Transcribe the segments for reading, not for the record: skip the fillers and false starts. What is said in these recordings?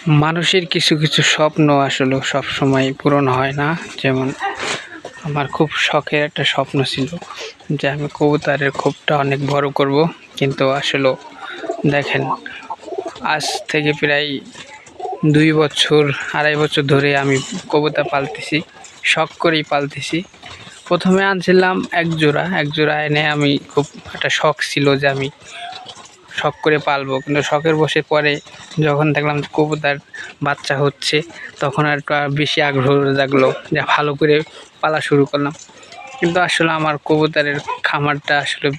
মানুষের কিছু কিছু স্বপ্ন আসলে সব সময় পূরণ হয় না। যেমন আমার খুব শখের একটা স্বপ্ন ছিল যে আমি কবুতরের খোপটা অনেক বড় করব, কিন্তু আসলে দেখেন আজ থেকে প্রায় 2 বছর 2.5 বছর ধরে আমি কবুতর পালতেছি, শখ করেই পালতেছি। প্রথমে আনছিলাম এক জোড়া এনে আমি খুব একটা শখ ছিল যে আমি শখ করে পালবো, কিন্তু শখের বসে পরে যখন দেখলাম কবুতর বাচ্চা হচ্ছে তখন আর একটু বেশি আগ্রহ জাগলো যে ভালো করে পালা শুরু করলাম। কিন্তু আসলে আমার কবুতরের খামারটা আসলে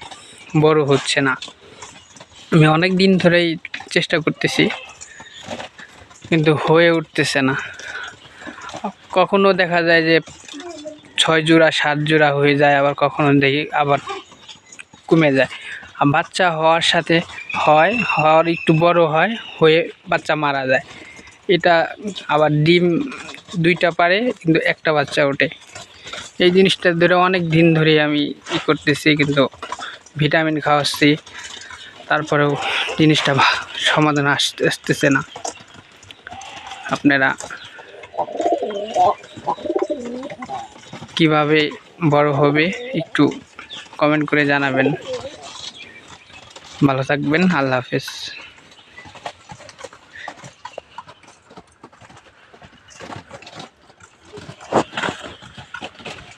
বড় হচ্ছে না। আমি অনেক দিন ধরেই চেষ্টা করতেছি কিন্তু হয়ে উঠতেছে না। কখনো দেখা যায় যে 6 জোড়া 7 জোড়া হয়ে যায়, আবার কখনো দেখি আবার কমে যায়। আর বাচ্চা হওয়ার সাথে হওয়ার একটু বড় হয়ে বাচ্চা মারা যায়। এটা আবার ডিম 2টা পারে কিন্তু একটা বাচ্চা ওঠে। এই জিনিসটা ধরে অনেক দিন ধরে আমি করতেছি, কিন্তু ভিটামিন খাওয়াচ্ছি, তারপরেও জিনিসটা সমাধান আসতেছে না। আপনারা কিভাবে বড় হবে একটু কমেন্ট করে জানাবেন। ভালো থাকবেন। আল্লাহ হাফেজ।